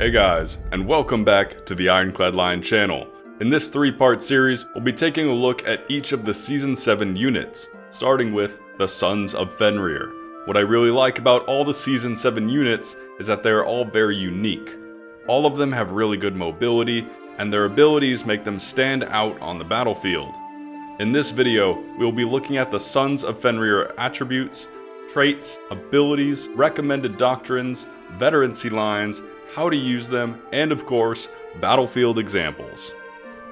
Hey guys, and welcome back to the IroncladLion channel. In this 3-part series, we'll be taking a look at each of the Season 7 units, starting with the Sons of Fenrir. What I really like about all the Season 7 units is that they are all very unique. All of them have really good mobility, and their abilities make them stand out on the battlefield. In this video, we'll be looking at the Sons of Fenrir attributes, traits, abilities, recommended doctrines, veterancy lines, how to use them, and of course, battlefield examples.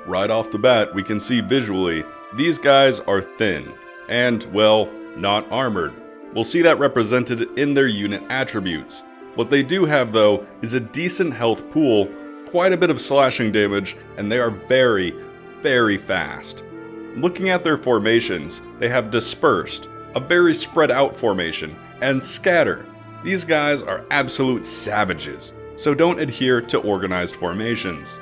Right off the bat, we can see visually, these guys are thin, and, well, not armored. We'll see that represented in their unit attributes. What they do have though, is a decent health pool, quite a bit of slashing damage, and they are very, very fast. Looking at their formations, they have Dispersed, a very spread out formation, and Scatter. These guys are absolute savages, so don't adhere to organized formations.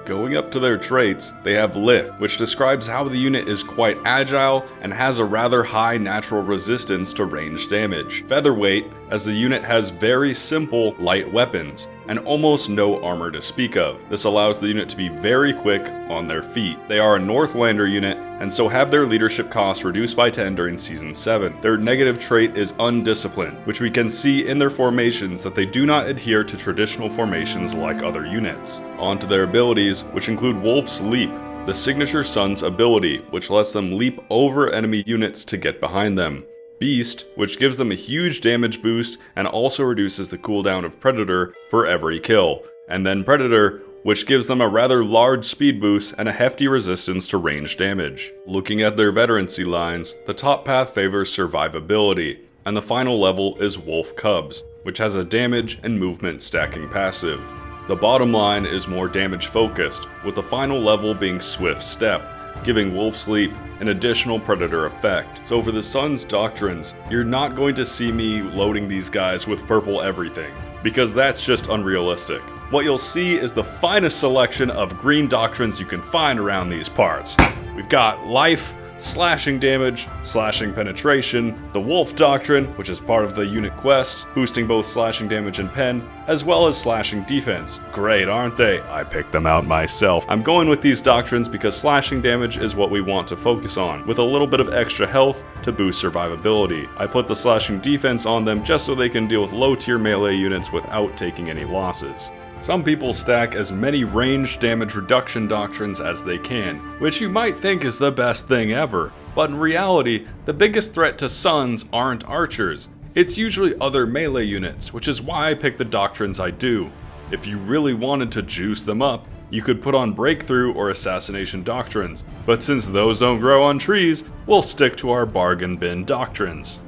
Going up to their traits, they have Lift, which describes how the unit is quite agile and has a rather high natural resistance to ranged damage. Featherweight, as the unit has very simple, light weapons, and almost no armor to speak of. This allows the unit to be very quick on their feet. They are a Northlander unit, and so have their leadership cost reduced by 10 during Season 7. Their negative trait is Undisciplined, which we can see in their formations that they do not adhere to traditional formations like other units. On to their abilities, which include Wolf's Leap, the signature Son's ability, which lets them leap over enemy units to get behind them. Beast, which gives them a huge damage boost and also reduces the cooldown of Predator for every kill. And then Predator, which gives them a rather large speed boost and a hefty resistance to range damage. Looking at their veterancy lines, the top path favors survivability, and the final level is Wolf Cubs, which has a damage and movement stacking passive. The bottom line is more damage focused, with the final level being Swift Step, giving Wolf's Leap an additional Predator effect. So for the Sun's Doctrines, you're not going to see me loading these guys with purple everything, because that's just unrealistic. What you'll see is the finest selection of green doctrines you can find around these parts. We've got Life, Slashing Damage, Slashing Penetration, the Wolf Doctrine, which is part of the unit quest, boosting both slashing damage and pen, as well as slashing defense. Great, aren't they? I picked them out myself. I'm going with these doctrines because slashing damage is what we want to focus on, with a little bit of extra health to boost survivability. I put the slashing defense on them just so they can deal with low tier melee units without taking any losses. Some people stack as many ranged damage reduction doctrines as they can, which you might think is the best thing ever, but in reality, the biggest threat to Suns aren't archers. It's usually other melee units, which is why I pick the doctrines I do. If you really wanted to juice them up, you could put on Breakthrough or Assassination doctrines, but since those don't grow on trees, we'll stick to our bargain bin doctrines.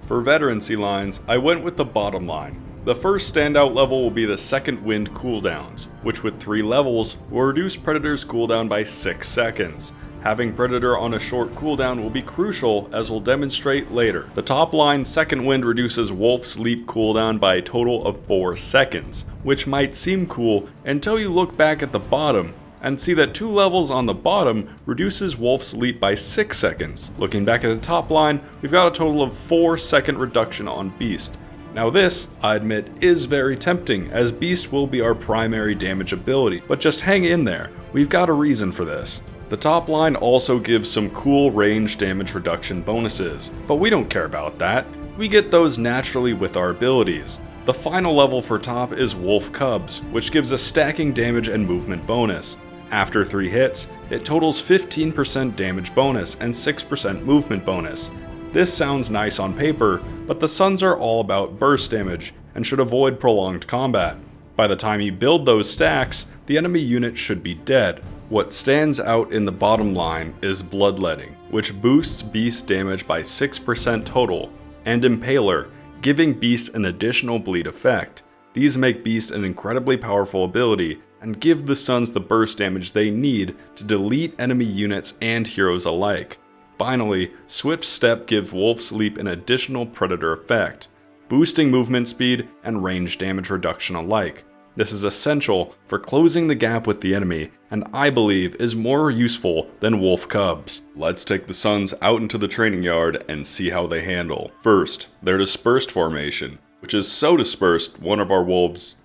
For veterancy lines, I went with the bottom line. The first standout level will be the Second Wind cooldowns, which with 3 levels will reduce Predator's cooldown by 6 seconds. Having Predator on a short cooldown will be crucial, as we'll demonstrate later. The top line Second Wind reduces Wolf's Leap cooldown by a total of 4 seconds, which might seem cool until you look back at the bottom and see that 2 levels on the bottom reduces Wolf's Leap by 6 seconds. Looking back at the top line, we've got a total of 4-second reduction on Beast. Now this, I admit, is very tempting, as Beast will be our primary damage ability, but just hang in there, we've got a reason for this. The top line also gives some cool range damage reduction bonuses, but we don't care about that, we get those naturally with our abilities. The final level for top is Wolf Cubs, which gives a stacking damage and movement bonus. After 3 hits, it totals 15% damage bonus and 6% movement bonus. This sounds nice on paper, but the Suns are all about burst damage and should avoid prolonged combat. By the time you build those stacks, the enemy unit should be dead. What stands out in the bottom line is Bloodletting, which boosts Beast damage by 6% total, and Impaler, giving Beast an additional bleed effect. These make Beast an incredibly powerful ability and give the Suns the burst damage they need to delete enemy units and heroes alike. Finally, Swift Step gives Wolf's Leap an additional Predator effect, boosting movement speed and range damage reduction alike. This is essential for closing the gap with the enemy, and I believe is more useful than Wolf Cubs. Let's take the Suns out into the training yard and see how they handle. First, their Dispersed formation, which is so dispersed one of our wolves,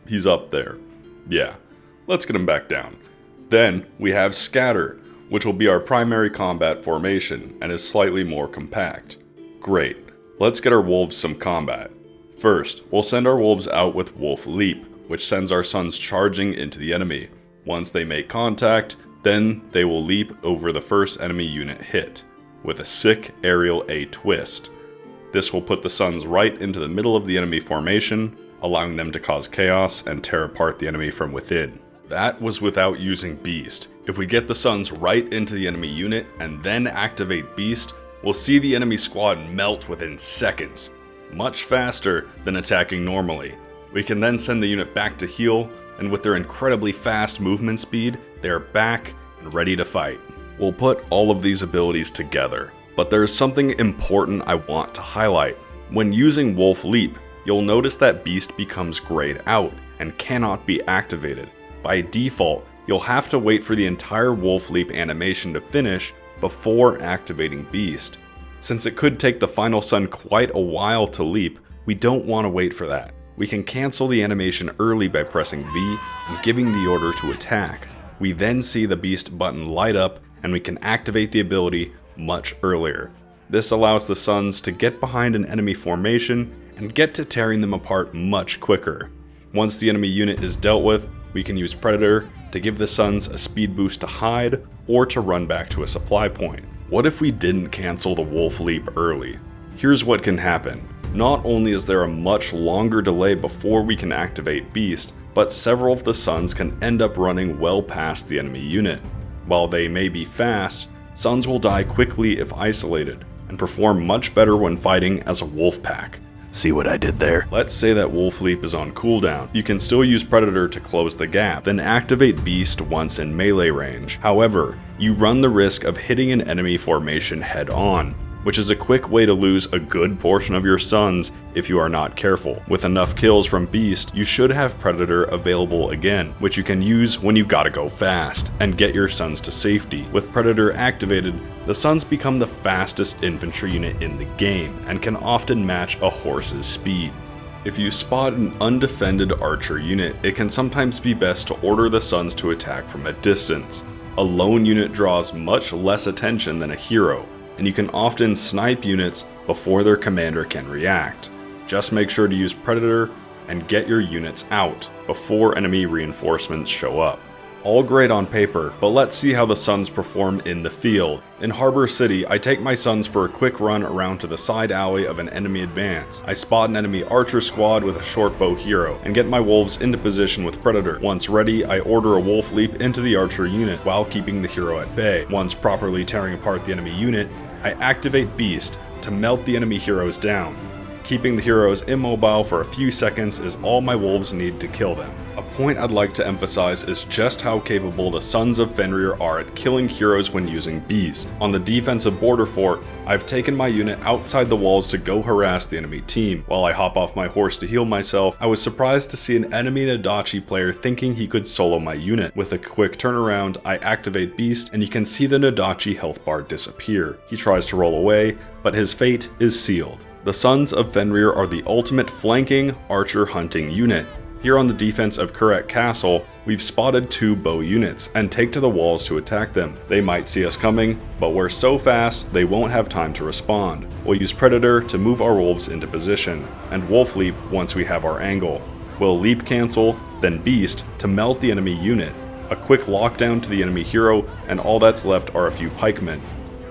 he's up there. Yeah, let's get him back down. Then we have Scatter, which will be our primary combat formation and is slightly more compact. Great, let's get our wolves some combat. First, we'll send our wolves out with Wolf Leap, which sends our sons charging into the enemy. Once they make contact, then they will leap over the first enemy unit hit, with a sick aerial A twist. This will put the sons right into the middle of the enemy formation, allowing them to cause chaos and tear apart the enemy from within. That was without using Beast. If we get the sons right into the enemy unit and then activate Beast, we'll see the enemy squad melt within seconds, much faster than attacking normally. We can then send the unit back to heal, and with their incredibly fast movement speed, they are back and ready to fight. We'll put all of these abilities together, but there is something important I want to highlight. When using Wolf Leap, you'll notice that Beast becomes grayed out and cannot be activated. By default, you'll have to wait for the entire Wolf Leap animation to finish before activating Beast. Since it could take the final son quite a while to leap, we don't want to wait for that. We can cancel the animation early by pressing V and giving the order to attack. We then see the Beast button light up and we can activate the ability much earlier. This allows the sons to get behind an enemy formation and get to tearing them apart much quicker. Once the enemy unit is dealt with, we can use Predator to give the sons a speed boost to hide or to run back to a supply point. What if we didn't cancel the Wolf Leap early? Here's what can happen. Not only is there a much longer delay before we can activate Beast, but several of the sons can end up running well past the enemy unit. While they may be fast, sons will die quickly if isolated, and perform much better when fighting as a wolf pack. See what I did there? Let's say that Wolf Leap is on cooldown. You can still use Predator to close the gap, then activate Beast once in melee range. However, you run the risk of hitting an enemy formation head on, which is a quick way to lose a good portion of your sons if you are not careful. With enough kills from Beast, you should have Predator available again, which you can use when you gotta go fast and get your sons to safety. With Predator activated, the sons become the fastest infantry unit in the game and can often match a horse's speed. If you spot an undefended archer unit, it can sometimes be best to order the sons to attack from a distance. A lone unit draws much less attention than a hero, and you can often snipe units before their commander can react. Just make sure to use Predator and get your units out before enemy reinforcements show up. All great on paper, but let's see how the sons perform in the field. In Harbor City, I take my sons for a quick run around to the side alley of an enemy advance. I spot an enemy archer squad with a short bow hero, and get my wolves into position with Predator. Once ready, I order a Wolf Leap into the archer unit while keeping the hero at bay. Once properly tearing apart the enemy unit, I activate Beast to melt the enemy heroes down. Keeping the heroes immobile for a few seconds is all my wolves need to kill them. A point I'd like to emphasize is just how capable the Sons of Fenrir are at killing heroes when using Beast. On the defensive border fort, I've taken my unit outside the walls to go harass the enemy team. While I hop off my horse to heal myself, I was surprised to see an enemy Nadachi player thinking he could solo my unit. With a quick turnaround, I activate Beast and you can see the Nadachi health bar disappear. He tries to roll away, but his fate is sealed. The Sons of Fenrir are the ultimate flanking, archer hunting unit. Here on the defense of Kuret Castle, we've spotted 2 bow units and take to the walls to attack them. They might see us coming, but we're so fast they won't have time to respond. We'll use Predator to move our wolves into position, and Wolf Leap once we have our angle. We'll leap cancel, then Beast to melt the enemy unit. A quick lockdown to the enemy hero, and all that's left are a few pikemen.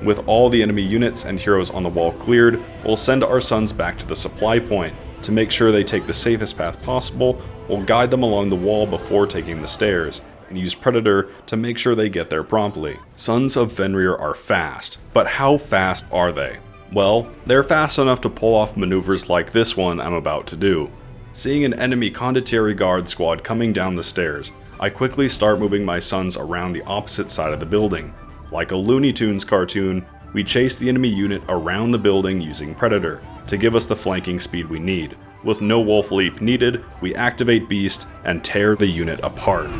With all the enemy units and heroes on the wall cleared, we'll send our sons back to the supply point. To make sure they take the safest path possible, we'll guide them along the wall before taking the stairs, and use Predator to make sure they get there promptly. Sons of Fenrir are fast, but how fast are they? Well, they're fast enough to pull off maneuvers like this one I'm about to do. Seeing an enemy Condottieri Guard squad coming down the stairs, I quickly start moving my sons around the opposite side of the building. Like a Looney Tunes cartoon, we chase the enemy unit around the building using Predator to give us the flanking speed we need. With no Wolf Leap needed, we activate Beast and tear the unit apart.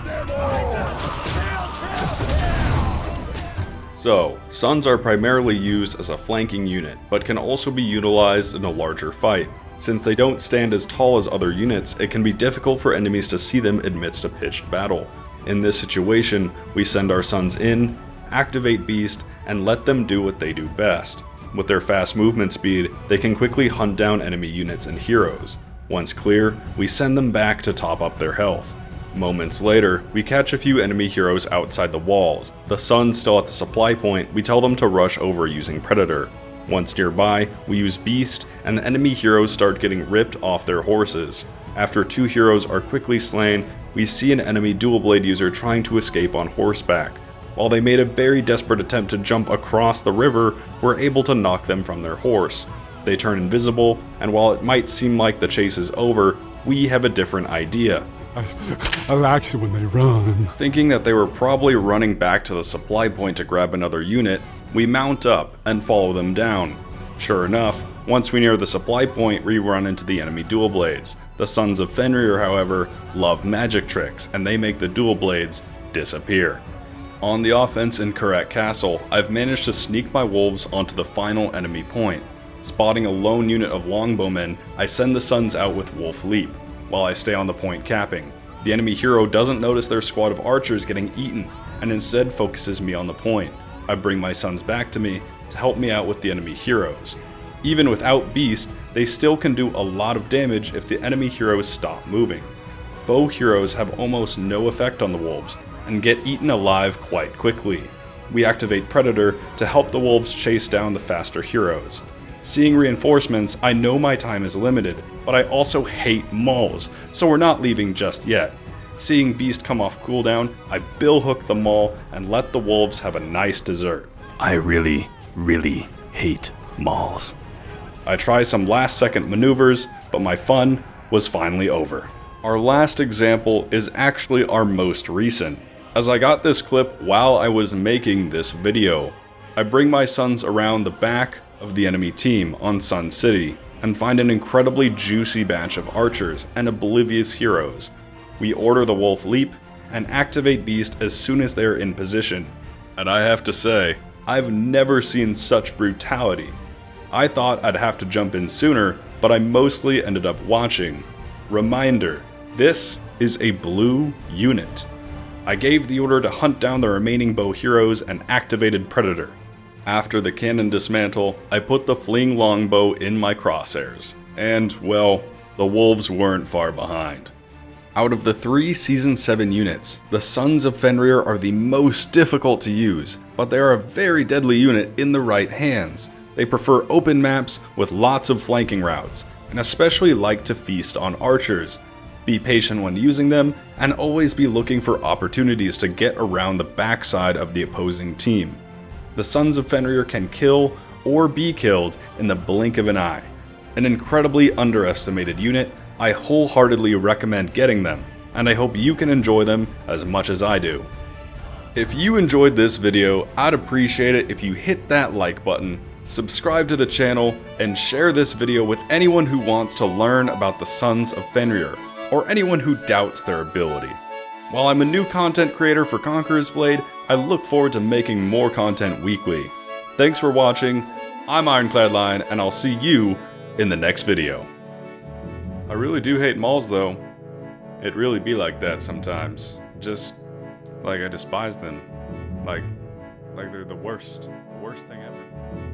So, Sons are primarily used as a flanking unit, but can also be utilized in a larger fight. Since they don't stand as tall as other units, it can be difficult for enemies to see them amidst a pitched battle. In this situation, we send our sons in, activate Beast, and let them do what they do best. With their fast movement speed, they can quickly hunt down enemy units and heroes. Once clear, we send them back to top up their health. Moments later, we catch a few enemy heroes outside the walls. The Suns still at the supply point, we tell them to rush over using Predator. Once nearby, we use Beast, and the enemy heroes start getting ripped off their horses. After 2 heroes are quickly slain, we see an enemy dual blade user trying to escape on horseback. While they made a very desperate attempt to jump across the river, we're able to knock them from their horse. They turn invisible, and while it might seem like the chase is over, we have a different idea. I like it when they run. Thinking that they were probably running back to the supply point to grab another unit, we mount up and follow them down. Sure enough, once we near the supply point, we run into the enemy dual blades. The Sons of Fenrir, however, love magic tricks, and they make the dual blades disappear. On the offense in Karat Castle, I've managed to sneak my wolves onto the final enemy point. Spotting a lone unit of longbowmen, I send the Suns out with Wolf Leap, while I stay on the point capping. The enemy hero doesn't notice their squad of archers getting eaten, and instead focuses me on the point. I bring my sons back to me to help me out with the enemy heroes. Even without Beast, they still can do a lot of damage if the enemy heroes stop moving. Bow heroes have almost no effect on the wolves, and get eaten alive quite quickly. We activate Predator to help the wolves chase down the faster heroes. Seeing reinforcements, I know my time is limited, but I also hate mauls, so we're not leaving just yet. Seeing Beast come off cooldown, I billhook the maul and let the wolves have a nice dessert. I really hate mauls. I try some last second maneuvers, but my fun was finally over. Our last example is actually our most recent, as I got this clip while I was making this video. I bring my sons around the back of the enemy team on Sun City and find an incredibly juicy batch of archers and oblivious heroes. We order the Wolf Leap and activate Beast as soon as they are in position. And I have to say, I've never seen such brutality. I thought I'd have to jump in sooner, but I mostly ended up watching. Reminder, this is a blue unit. I gave the order to hunt down the remaining bow heroes and activated Predator. After the cannon dismantle, I put the fleeing longbow in my crosshairs, and, well, the wolves weren't far behind. Out of the 3 Season 7 units, the Sons of Fenrir are the most difficult to use, but they are a very deadly unit in the right hands. They prefer open maps with lots of flanking routes, and especially like to feast on archers. Be patient when using them, and always be looking for opportunities to get around the backside of the opposing team. The Sons of Fenrir can kill or be killed in the blink of an eye. An incredibly underestimated unit, I wholeheartedly recommend getting them, and I hope you can enjoy them as much as I do. If you enjoyed this video, I'd appreciate it if you hit that like button, subscribe to the channel, and share this video with anyone who wants to learn about the Sons of Fenrir, or anyone who doubts their ability. While I'm a new content creator for Conqueror's Blade, I look forward to making more content weekly. Thanks for watching, I'm IroncladLion, and I'll see you in the next video. I really do hate mauls though. It really be like that sometimes. Just, like I despise them. Like they're the worst thing ever.